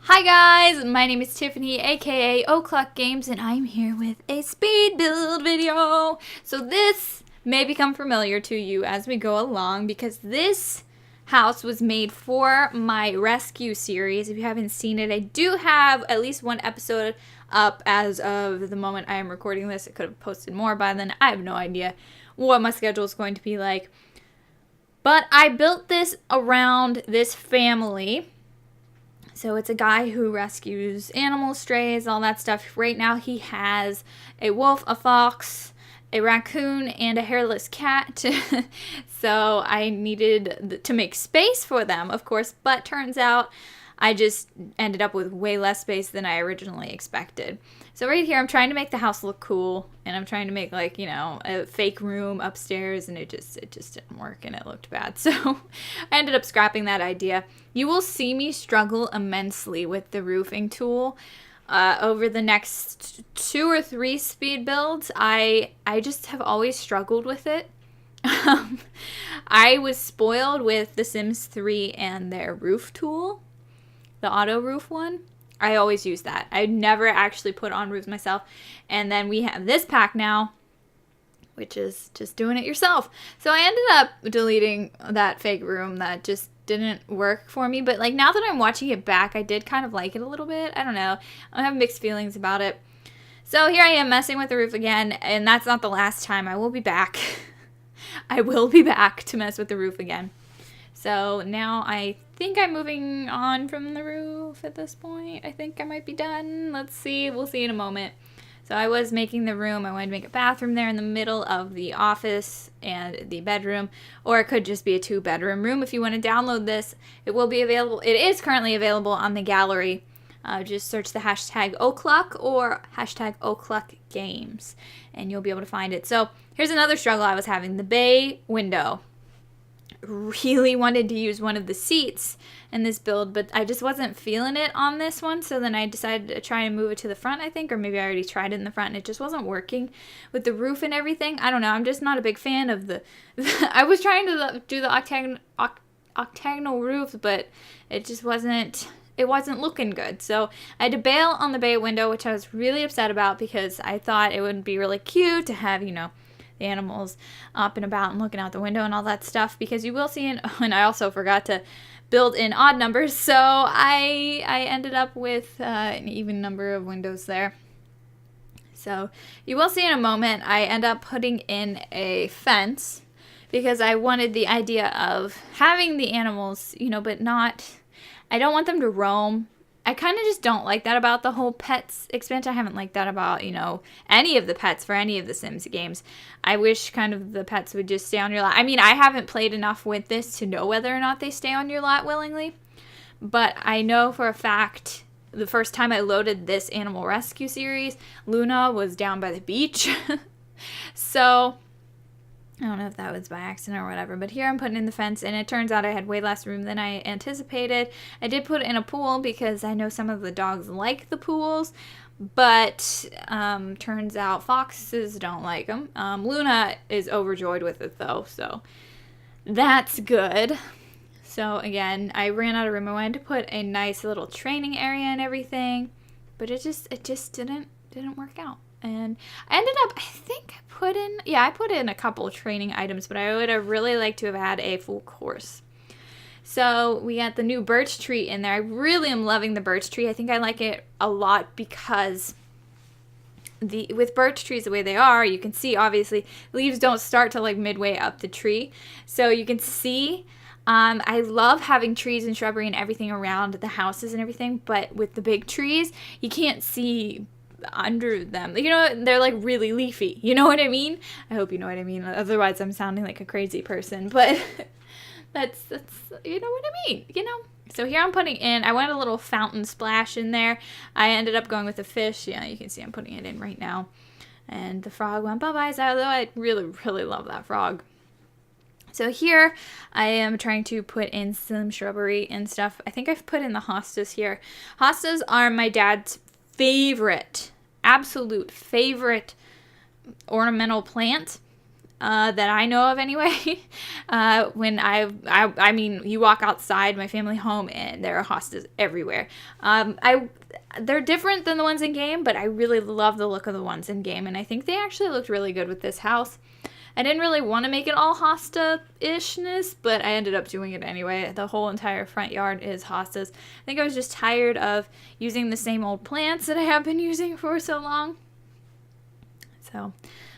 Hi guys, my name is Tiffany, aka OhcluckGames, and I'm here with a speed build video. So this may become familiar to you as we go along because this house was made for my rescue series. If you haven't seen it, I do have at least one episode up as of the moment I am recording this. I could have posted more by then. I have no idea what my schedule is going to be like. But I built this around this family. So it's a guy who rescues animals, strays, all that stuff. Right now he has a wolf, a fox, a raccoon, and a hairless cat. So I needed to make space for them, of course, but turns out I just ended up with way less space than I originally expected. So right here I'm trying to make the house look cool, and I'm trying to make, like, you know, a fake room upstairs, and it just didn't work and it looked bad. So I ended up scrapping that idea. You will see me struggle immensely with the roofing tool over the next 2 or 3 speed builds. I just have always struggled with it. I was spoiled with The Sims 3 and their roof tool, the auto roof one. I always use that. I never actually put on roofs myself. And then we have this pack now, which is just doing it yourself. So I ended up deleting that fake room that just didn't work for me. But like, now that I'm watching it back, I did kind of like it a little bit. I don't know. I have mixed feelings about it. So here I am messing with the roof again, and that's not the last time. I will be back. I will be back to mess with the roof again. So now I think I'm moving on from the roof at this point. I think I might be done. Let's see. We'll see in a moment. So I was making the room. I wanted to make a bathroom there in the middle of the office and the bedroom. Or it could just be a 2-bedroom room. If you want to download this, it will be available. It is currently available on the gallery. Just search the hashtag ohcluck or hashtag OhcluckGames, and you'll be able to find it. So here's another struggle I was having. The bay window. Really wanted to use one of the seats in this build, but I just wasn't feeling it on this one. So then I decided to try and move it to the front, I think, or maybe I already tried it in the front and it just wasn't working with the roof and everything. I don't know. I'm just not a big fan of the I was trying to do the octagonal roof, but it just wasn't looking good. So I had to bail on the bay window, which I was really upset about because I thought it would be really cute to have, you know, the animals up and about and looking out the window and all that stuff, because you will see and I also forgot to build in odd numbers, so I ended up with an even number of windows there. So you will see in a moment I end up putting in a fence because I wanted the idea of having the animals, you know, but not, I don't want them to roam. I kind of just don't like that about the whole pets expansion. I haven't liked that about, you know, any of the pets for any of the Sims games. I wish kind of the pets would just stay on your lot. I mean, I haven't played enough with this to know whether or not they stay on your lot willingly. But I know for a fact the first time I loaded this animal rescue series, Luna was down by the beach. So I don't know if that was by accident or whatever, but here I'm putting in the fence, and it turns out I had way less room than I anticipated. I did put in a pool because I know some of the dogs like the pools, but turns out foxes don't like them. Luna is overjoyed with it though, so that's good. So again, I ran out of room. I wanted to put a nice little training area and everything, but it just didn't work out. And I ended up, I think I put in a couple of training items, but I would have really liked to have had a full course. So we got the new birch tree in there. I really am loving the birch tree. I think I like it a lot because with birch trees the way they are, you can see obviously leaves don't start till like midway up the tree. So you can see, I love having trees and shrubbery and everything around the houses and everything, but with the big trees, you can't see under them, you know, they're like really leafy, you know what I mean? I hope you know what I mean, otherwise I'm sounding like a crazy person, but that's you know what I mean, you know. So here I'm putting in, I wanted a little fountain splash in there. I ended up going with a fish. Yeah, you can see I'm putting it in right now, and the frog went bye-bye, although I really love that frog. So here I am trying to put in some shrubbery and stuff. I think I've put in the hostas here. Hostas are my dad's absolute favorite ornamental plant. that I know of anyway. When I mean, you walk outside my family home and there are hostas everywhere. They're different than the ones in game, but I really love the look of the ones in game, and I think they actually looked really good with this house. I didn't really want to make it all hosta-ishness, but I ended up doing it anyway. The whole entire front yard is hostas. I think I was just tired of using the same old plants that I have been using for so long. So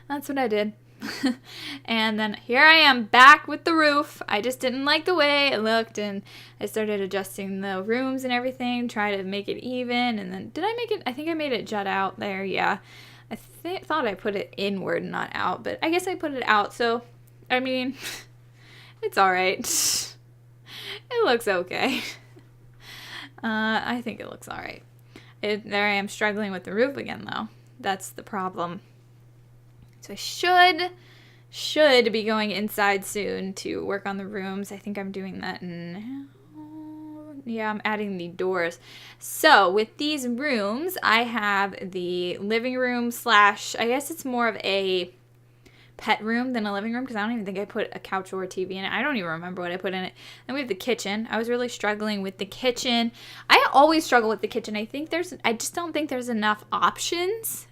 that's what I did. And then here I am back with the roof. I just didn't like the way it looked, and I started adjusting the rooms and everything, try to make it even. And then did I make it? I think I made it jut out there. Yeah. I thought I put it inward, not out, but I guess I put it out, so, I mean, it's alright. It looks okay. I think it looks alright. There I am struggling with the roof again, though. That's the problem. So I should be going inside soon to work on the rooms. I think I'm doing that now. Yeah, I'm adding the doors. So with these rooms, I have the living room slash, I guess it's more of a pet room than a living room, because I don't even think I put a couch or a TV in it. I don't even remember what I put in it. Then we have the kitchen. I was really struggling with the kitchen. I always struggle with the kitchen. I just don't think there's enough options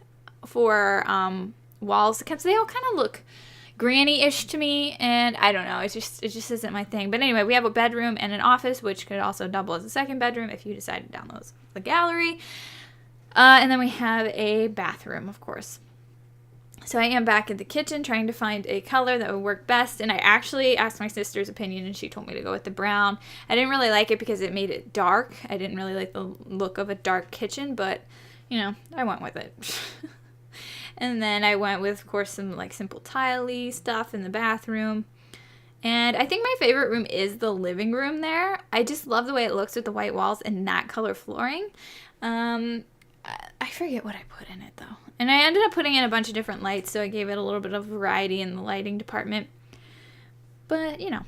for walls, because they all kind of look granny-ish to me, and I don't know, it just isn't my thing. But anyway, we have a bedroom and an office, which could also double as a second bedroom if you decide to download the gallery. And then we have a bathroom, of course. So I am back in the kitchen trying to find a color that would work best, and I actually asked my sister's opinion, and she told me to go with the brown. I didn't really like it because it made it dark. I didn't really like the look of a dark kitchen, but, you know, I went with it. And then I went with, of course, some like simple tile-y stuff in the bathroom. And I think my favorite room is the living room there. I just love the way it looks with the white walls and that color flooring. I forget what I put in it, though. And I ended up putting in a bunch of different lights, so I gave it a little bit of variety in the lighting department. But, you know,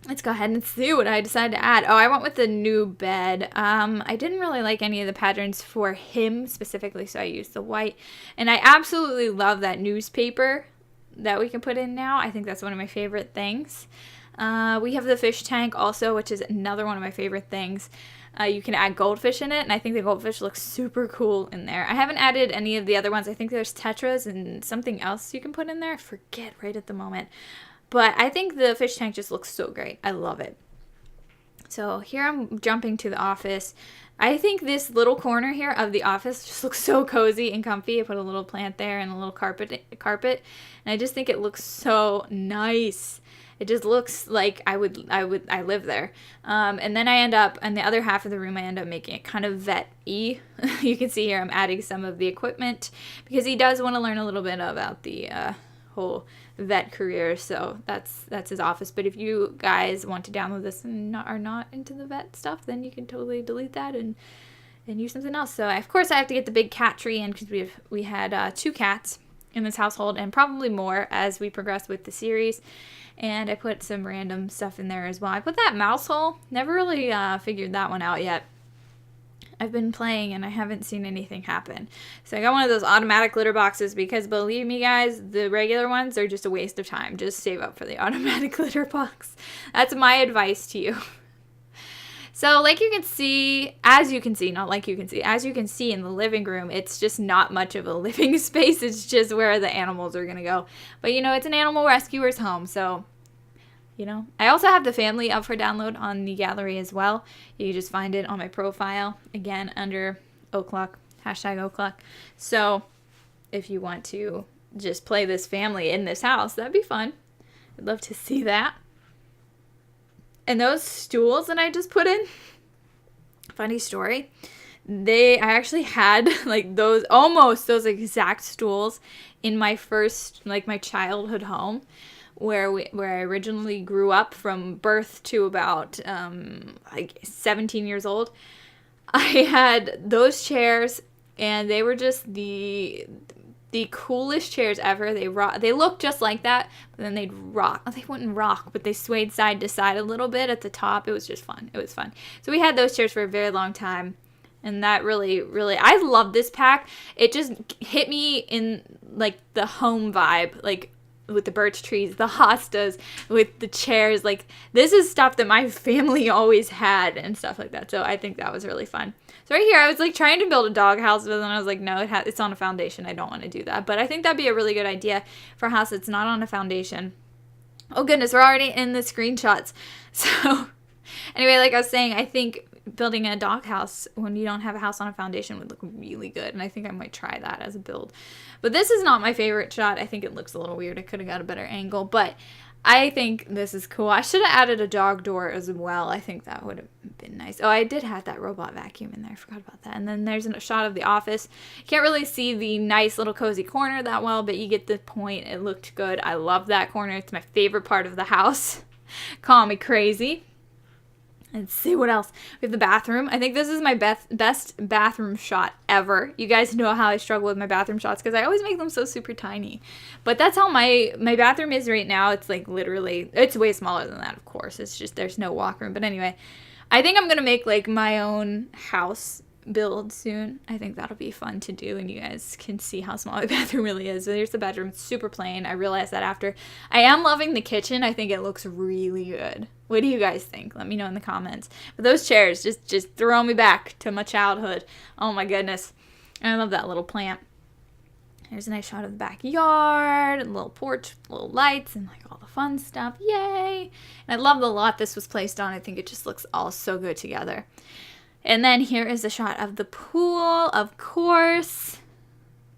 let's go ahead and see what I decided to add. Oh, I went with the new bed. I didn't really like any of the patterns for him specifically, so I used the white. And I absolutely love that newspaper that we can put in now. I think that's one of my favorite things. We have the fish tank also, which is another one of my favorite things. You can add goldfish in it, and I think the goldfish looks super cool in there. I haven't added any of the other ones. I think there's tetras and something else you can put in there. I forget right at the moment. But I think the fish tank just looks so great. I love it. So here I'm jumping to the office. I think this little corner here of the office just looks so cozy and comfy. I put a little plant there and a little carpet, and I just think it looks so nice. It just looks like I live there. And then I end up, in the other half of the room, I end up making it kind of vet-y. You can see here I'm adding some of the equipment because he does want to learn a little bit about the whole vet career, so that's his office. But if you guys want to download this and are not into the vet stuff, then you can totally delete that and use something else. So of course I have to get the big cat tree in because we had 2 cats in this household, and probably more as we progress with the series. And I put some random stuff in there as well. I put that mouse hole. Never really figured that one out yet. I've been playing and I haven't seen anything happen. So I got one of those automatic litter boxes because, believe me guys, the regular ones are just a waste of time. Just save up for the automatic litter box. That's my advice to you. So like you can see, as you can see in the living room, it's just not much of a living space. It's just where the animals are going to go. But you know, it's an animal rescuer's home, so you know. I also have the family up for download on the gallery as well. You can just find it on my profile, again, under OhcluckGames, #OhcluckGames. So if you want to just play this family in this house, that'd be fun. I'd love to see that. And those stools that I just put in, funny story, I actually had like those exact stools in my first, like my childhood home, where I originally grew up from birth to about like 17 years old. I had those chairs, and they were just the coolest chairs ever. They looked just like that, but then they'd rock. They wouldn't rock, but they swayed side to side a little bit at the top. It was just fun. It was fun. So we had those chairs for a very long time, and that really, I love this pack. It just hit me in like the home vibe. Like with the birch trees, the hostas, with the chairs. Like, this is stuff that my family always had and stuff like that. So I think that was really fun. So right here, I was like trying to build a doghouse, but then I was like, no, it's on a foundation. I don't want to do that. But I think that'd be a really good idea for a house that's not on a foundation. Oh goodness, we're already in the screenshots. So anyway, like I was saying, I think building a doghouse when you don't have a house on a foundation would look really good. And I think I might try that as a build. But this is not my favorite shot. I think it looks a little weird. I could have got a better angle, but I think this is cool. I should have added a dog door as well. I think that would have been nice. Oh, I did have that robot vacuum in there. I forgot about that. And then there's a shot of the office. Can't really see the nice little cozy corner that well, but you get the point. It looked good. I love that corner. It's my favorite part of the house. Call me crazy. Let's see what else. We have the bathroom. I think this is my best bathroom shot ever. You guys know how I struggle with my bathroom shots because I always make them so super tiny. But that's how my bathroom is right now. It's like literally, it's way smaller than that, of course. It's just there's no walk room. But anyway, I think I'm going to make like my own house build soon. I think that'll be fun to do, and you guys can see how small my bathroom really is. So here's the bedroom. It's super plain. I realized that after. I am loving the kitchen. I think it looks really good. What do you guys think? Let me know in the comments. But those chairs just throw me back to my childhood. Oh my goodness. And I love that little plant. Here's a nice shot of the backyard, a little porch, little lights, and like all the fun stuff. Yay! And I love the lot this was placed on. I think it just looks all so good together. And then here is a shot of the pool, of course.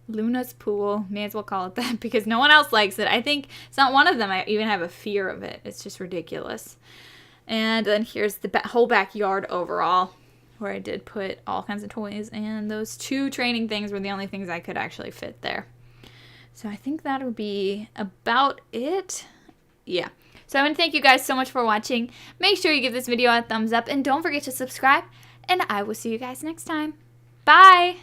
Luna's pool. May as well call it that because no one else likes it. I think it's not one of them. I even have a fear of it. It's just ridiculous. And then here's the whole backyard overall where I did put all kinds of toys. And those 2 training things were the only things I could actually fit there. So I think that'll be about it. Yeah. So I want to thank you guys so much for watching. Make sure you give this video a thumbs up and don't forget to subscribe. And I will see you guys next time. Bye!